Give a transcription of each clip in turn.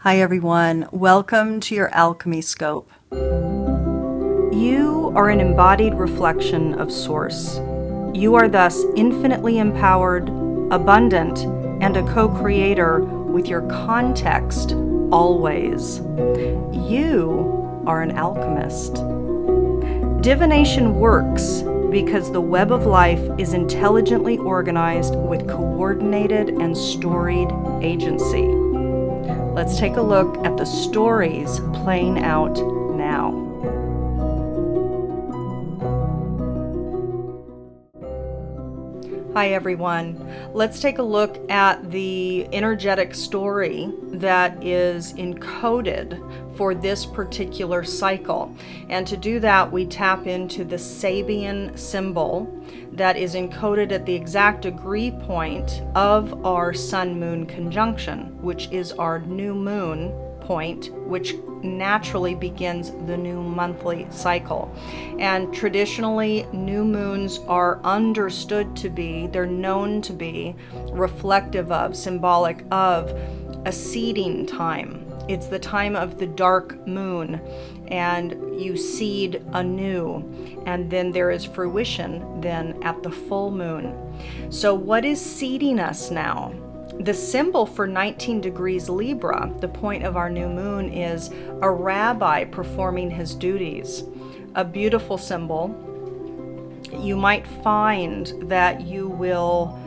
Hi everyone, welcome to your Alchemy Scope. You are an embodied reflection of Source. You are thus infinitely empowered, abundant, and a co-creator with your context always. You are an alchemist. Divination works because the web of life is intelligently organized with coordinated and storied agency. Let's take a look at the stories playing out now. Hi everyone. Let's take a look at the energetic story that is encoded for this particular cycle. And to do that, we tap into the Sabian symbol that is encoded at the exact degree point of our Sun-Moon conjunction, which is our new moon point, which naturally begins the new monthly cycle. And traditionally, new moons are understood to be, they're known to be reflective of, symbolic of a seeding time. It's the time of the dark moon, and you seed anew, and then there is fruition then at the full moon. So what is seeding us now? The symbol for 19 degrees Libra, the point of our new moon, is a rabbi performing his duties. A beautiful symbol. You might find that you will,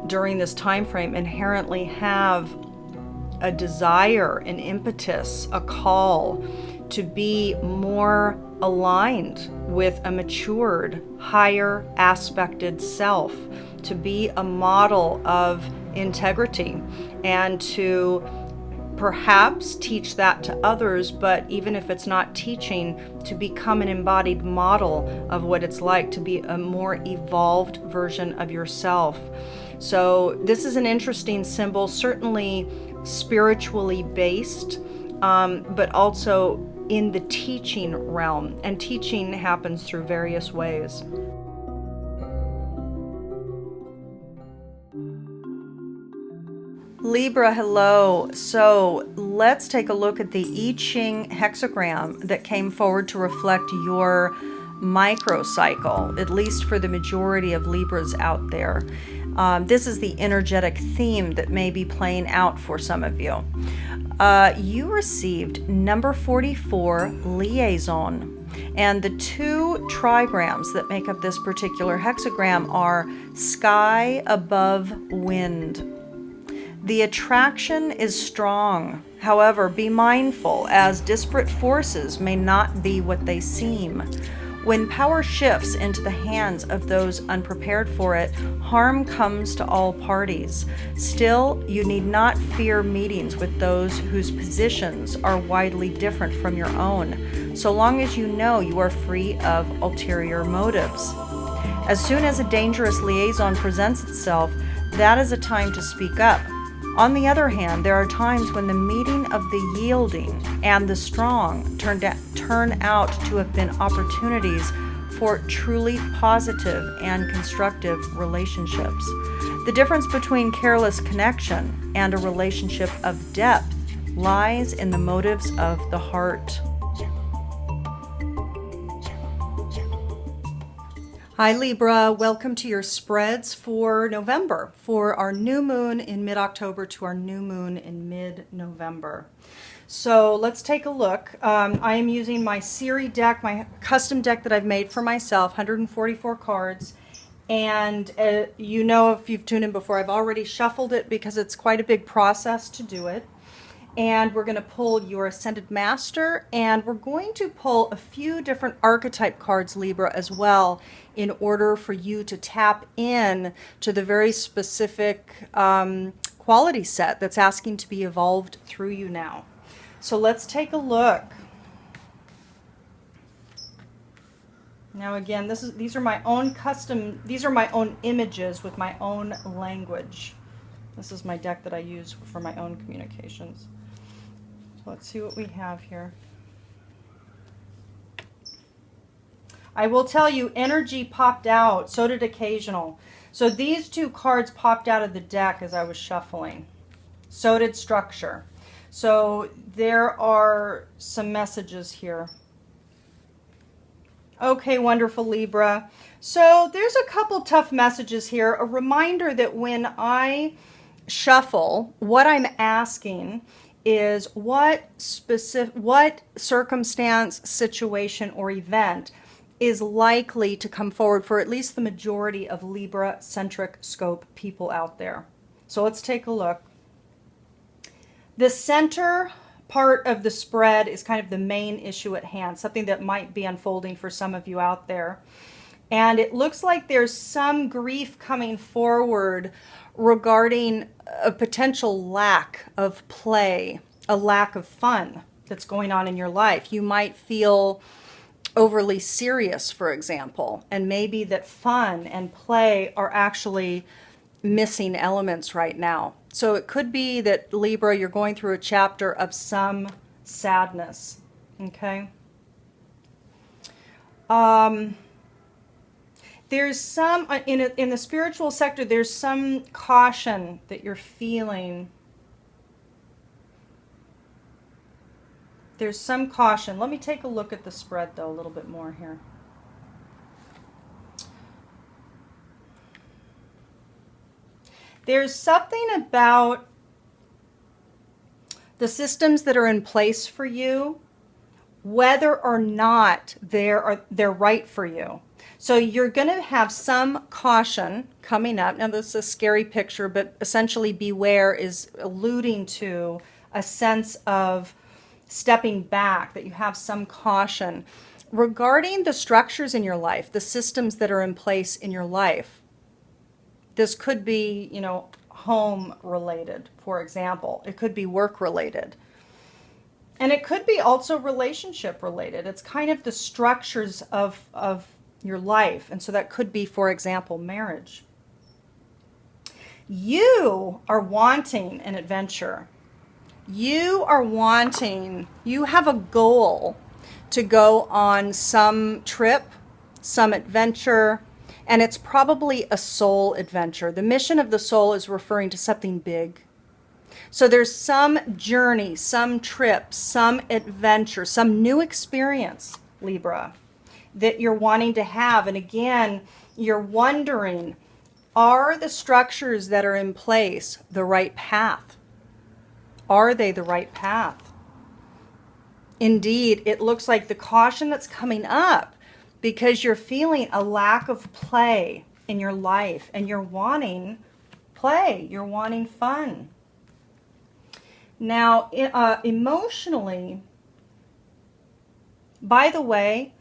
during this time frame, inherently have a desire, an impetus, a call to be more aligned with a matured, higher aspected self, to be a model of integrity, and to perhaps teach that to others, but even if it's not teaching, to become an embodied model of what it's like to be a more evolved version of yourself. So this is an interesting symbol, certainly spiritually based, but also in the teaching realm, and teaching happens through various ways. Libra, hello. So let's take a look at the I Ching hexagram that came forward to reflect your microcycle, at least for the majority of Libras out there. This is the energetic theme that may be playing out for some of you. You received number 44, liaison. And the two trigrams that make up this particular hexagram are sky above wind. The attraction is strong. However, be mindful, as disparate forces may not be what they seem. When power shifts into the hands of those unprepared for it, harm comes to all parties. Still, you need not fear meetings with those whose positions are widely different from your own, so long as you know you are free of ulterior motives. As soon as a dangerous liaison presents itself, that is a time to speak up. On the other hand, there are times when the meeting of the yielding and the strong turn out to have been opportunities for truly positive and constructive relationships. The difference between careless connection and a relationship of depth lies in the motives of the heart. Hi Libra, welcome to your spreads for November, for our new moon in mid-October to our new moon in mid-November. So let's take a look. I am using my Siri deck, my custom deck that I've made for myself, 144 cards. And you know, if you've tuned in before, I've already shuffled it because it's quite a big process to do it. And we're going to pull your Ascended Master, and we're going to pull a few different archetype cards, Libra, as well, in order for you to tap in to the very specific quality set that's asking to be evolved through you now. So let's take a look. Now again, these are my own custom, these are my own images with my own language. This is my deck that I use for my own communications. So let's see what we have here. I will tell you, energy popped out, so did occasional. So these two cards popped out of the deck as I was shuffling. So did structure. So there are some messages here. Okay, wonderful Libra. So there's a couple tough messages here. A reminder that when I shuffle, what I'm asking is what circumstance, situation, or event is likely to come forward for at least the majority of Libra-centric scope people out there. So let's take a look. The center part of the spread is kind of the main issue at hand, something that might be unfolding for some of you out there. And it looks like there's some grief coming forward regarding a potential lack of play, a lack of fun that's going on in your life. You might feel overly serious, for example, and maybe that fun and play are actually missing elements right now. So it could be that, Libra, you're going through a chapter of some sadness, okay? There's some, in the spiritual sector, there's some caution that you're feeling. There's some caution. Let me take a look at the spread, though, a little bit more here. There's something about the systems that are in place for you, whether or not they're right for you. So you're going to have some caution coming up. Now, this is a scary picture, but essentially beware is alluding to a sense of stepping back, that you have some caution regarding the structures in your life, the systems that are in place in your life. This could be, you know, home related, for example. It could be work related. And it could be also relationship related. It's kind of the structures of your life. And so that could be, for example, marriage. You are wanting an adventure. You have a goal to go on some trip, some adventure, and it's probably a soul adventure. The mission of the soul is referring to something big. So there's some journey, some trip, some adventure, some new experience, Libra, that you're wanting to have. And again, you're wondering, are the structures that are in place the right path? Are they the right path? Indeed, it looks like the caution that's coming up because you're feeling a lack of play in your life and you're wanting play, you're wanting fun. Now, emotionally, by the way,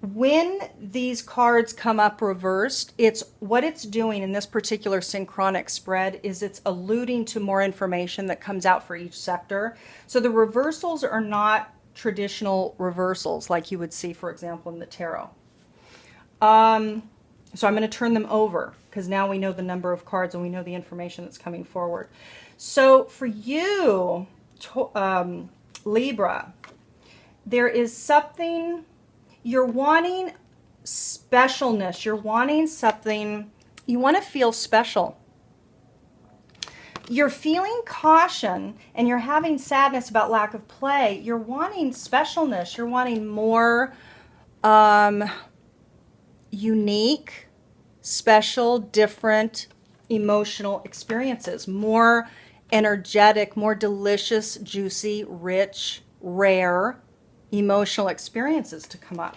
when these cards come up reversed, what it's doing in this particular synchronic spread is it's alluding to more information that comes out for each sector. So the reversals are not traditional reversals like you would see, for example, in the tarot. So I'm going to turn them over because now we know the number of cards and we know the information that's coming forward. So for you, Libra, there is something, you're wanting specialness. You're wanting something, you want to feel special. You're feeling caution and you're having sadness about lack of play. You're wanting specialness. You're wanting more unique, special, different emotional experiences. More energetic, more delicious, juicy, rich, rare emotional experiences to come up.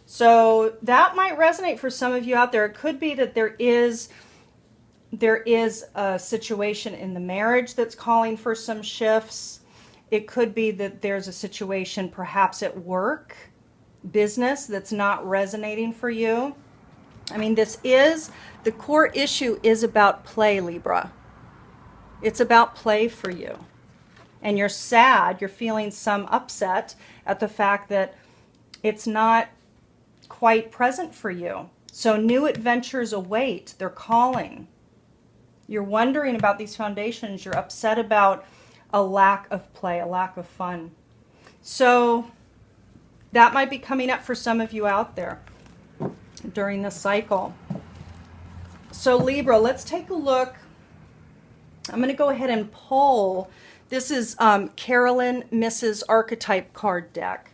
So that might resonate for some of you out there. It could be that there is a situation in the marriage that's calling for some shifts. It could be that there's a situation perhaps at work, business, that's not resonating for you. I mean, the core issue is about play, Libra. It's about play for you. And you're sad, you're feeling some upset at the fact that it's not quite present for you. So new adventures await, they're calling. You're wondering about these foundations, you're upset about a lack of play, a lack of fun. So that might be coming up for some of you out there during this cycle. So Libra, let's take a look. I'm going to go ahead and pull This is Carolyn Mrs. Archetype card deck.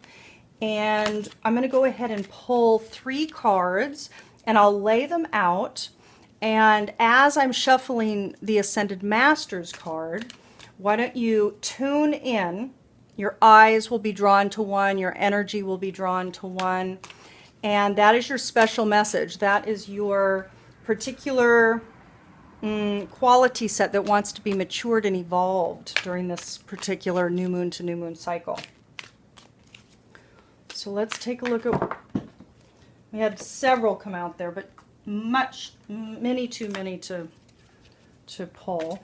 And I'm going to go ahead and pull 3 cards, and I'll lay them out. And as I'm shuffling the Ascended Masters card, why don't you tune in? Your eyes will be drawn to one, your energy will be drawn to one, and that is your special message. That is your particular quality set that wants to be matured and evolved during this particular new moon to new moon cycle. So let's take a look at, we had several come out there, but many too many to pull.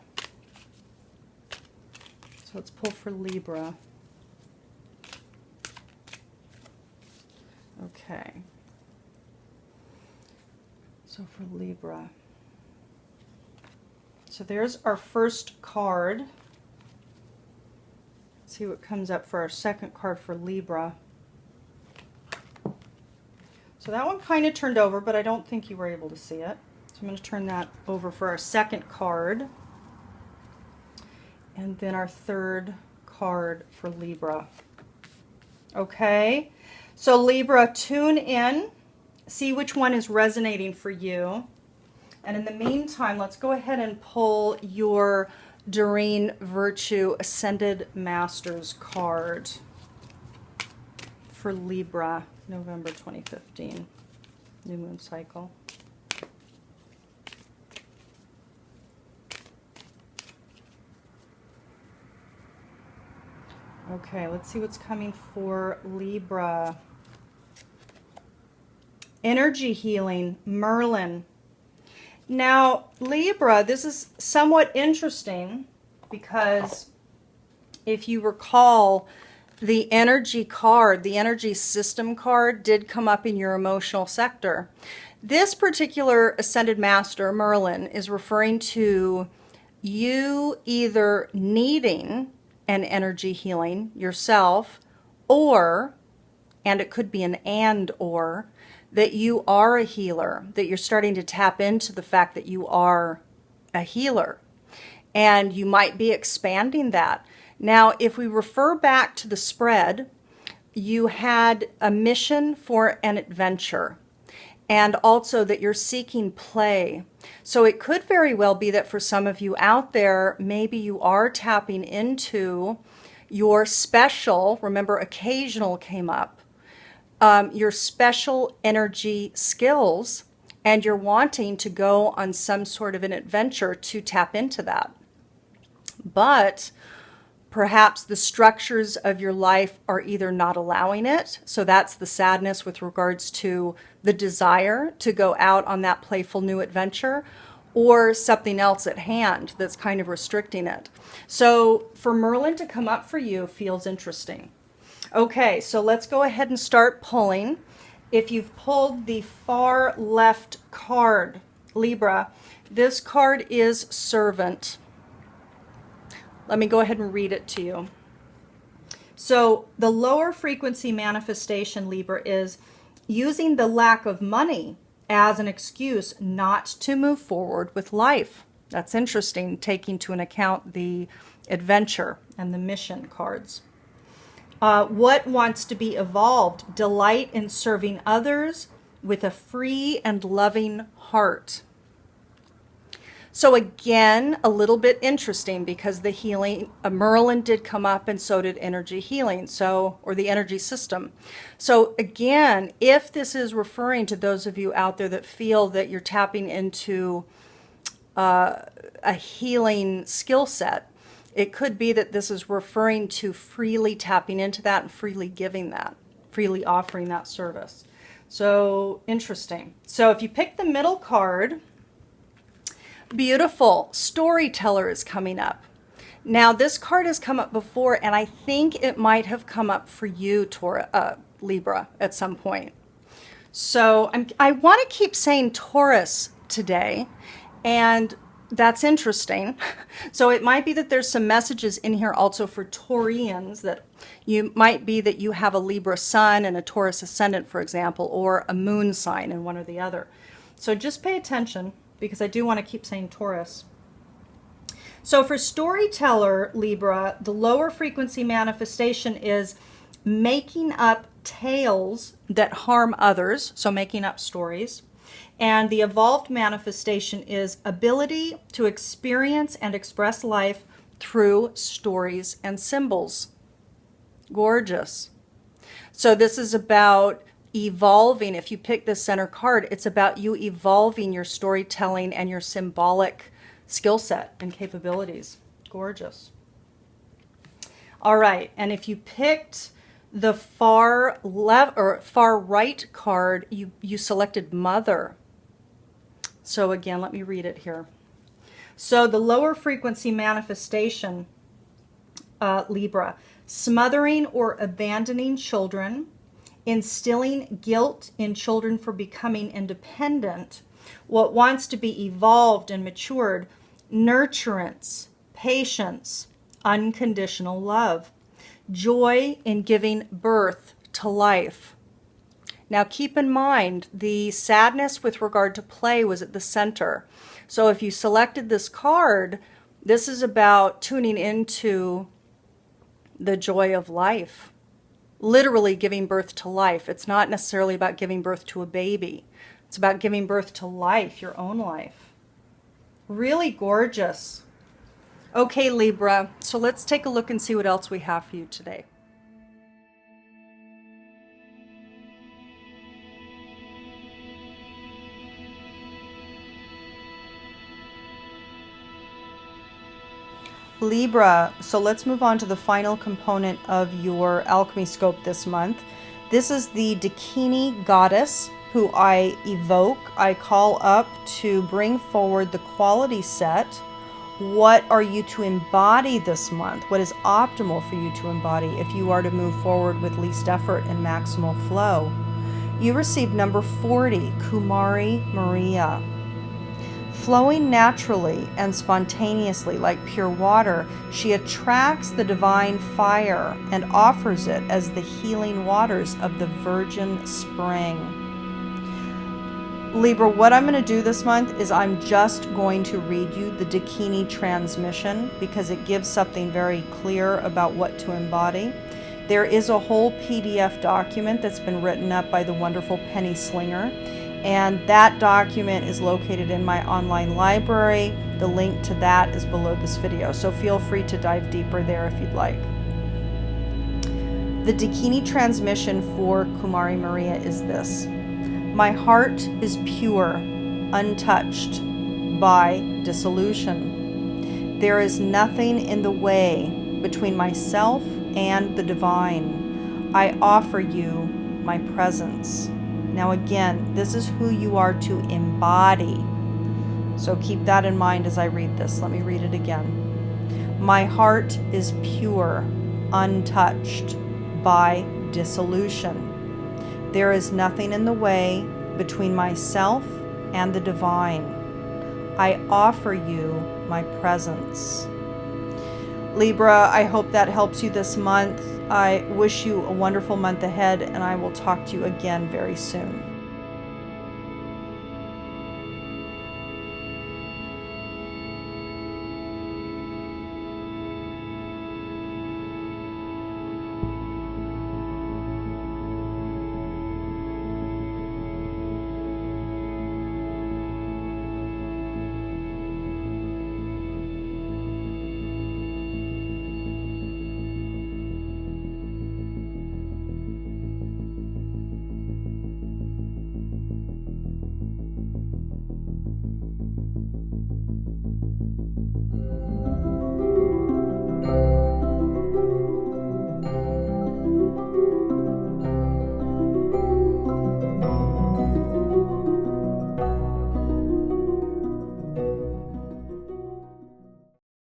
So let's pull for Libra. Okay. So for Libra. So there's our first card. Let's see what comes up for our second card for Libra. So that one kind of turned over, but I don't think you were able to see it. So I'm going to turn that over for our second card. And then our third card for Libra. Okay, so Libra, tune in, see which one is resonating for you. And in the meantime, let's go ahead and pull your Doreen Virtue Ascended Masters card for Libra, November 2015, new moon cycle. Okay, let's see what's coming for Libra. Energy healing, Merlin. Now, Libra, this is somewhat interesting because if you recall, the energy card, the energy system card, did come up in your emotional sector. This particular Ascended Master, Merlin, is referring to you either needing an energy healing yourself, or, and it could be an and or, that you are a healer, that you're starting to tap into the fact that you are a healer. And you might be expanding that. Now, if we refer back to the spread, you had a mission for an adventure, and also that you're seeking play. So it could very well be that for some of you out there, maybe you are tapping into your special, remember occasional came up, your special energy skills, and you're wanting to go on some sort of an adventure to tap into that. But perhaps the structures of your life are either not allowing it, so that's the sadness with regards to the desire to go out on that playful new adventure, or something else at hand that's kind of restricting it. So for Merlin to come up for you feels interesting. Okay, so let's go ahead and start pulling. If you've pulled the far left card, Libra, this card is Servant. Let me go ahead and read it to you. So the lower frequency manifestation, Libra, is using the lack of money as an excuse not to move forward with life. That's interesting, taking into account the adventure and the mission cards. What wants to be evolved? Delight in serving others with a free and loving heart. So again, a little bit interesting because the healing, Merlin did come up, and so did energy healing, or the energy system. So again, if this is referring to those of you out there that feel that you're tapping into a healing skill set, it could be that this is referring to freely tapping into that and freely giving that, freely offering that service. So interesting. So if you pick the middle card, beautiful, Storyteller is coming up. Now this card has come up before, and I think it might have come up for you, Libra, at some point. So I want to keep saying Taurus today, and that's interesting. So it might be that there's some messages in here also for Taurians, that you might be that you have a Libra sun and a Taurus ascendant, for example, or a moon sign in one or the other. So just pay attention, because I do want to keep saying Taurus. So for storyteller, Libra, the lower frequency manifestation is making up tales that harm others, so making up stories. And the evolved manifestation is ability to experience and express life through stories and symbols. Gorgeous. So this is about evolving. If you pick the center card, it's about you evolving your storytelling and your symbolic skill set and capabilities. Gorgeous. All right, and if you picked the far left or far right card, you selected mother. So again, let me read it here. So the lower frequency manifestation, Libra, smothering or abandoning children, instilling guilt in children for becoming independent, what wants to be evolved and matured, nurturance, patience, unconditional love, joy in giving birth to life. Now keep in mind, the sadness with regard to play was at the center. So if you selected this card, this is about tuning into the joy of life. Literally giving birth to life. It's not necessarily about giving birth to a baby. It's about giving birth to life, your own life. Really gorgeous. Okay, Libra, so let's take a look and see what else we have for you today. Libra, so let's move on to the final component of your alchemy scope this month. This is the Dakini Goddess, who I evoke, I call up to bring forward the quality set. What are you to embody this month? What is optimal for you to embody if you are to move forward with least effort and maximal flow? You received number 40, Kumari Maria. Flowing naturally and spontaneously like pure water, she attracts the divine fire and offers it as the healing waters of the virgin spring. Libra, what I'm going to do this month is I'm just going to read you the Dakini Transmission because it gives something very clear about what to embody. There is a whole PDF document that's been written up by the wonderful Penny Slinger, and that document is located in my online library. The link to that is below this video, so feel free to dive deeper there if you'd like. The Dakini Transmission for Kumari Maria is this. My heart is pure, untouched by dissolution. There is nothing in the way between myself and the divine. I offer you my presence. Now again, this is who you are to embody. So keep that in mind as I read this. Let me read it again. My heart is pure, untouched by dissolution. There is nothing in the way between myself and the divine. I offer you my presence. Libra, I hope that helps you this month. I wish you a wonderful month ahead, and I will talk to you again very soon.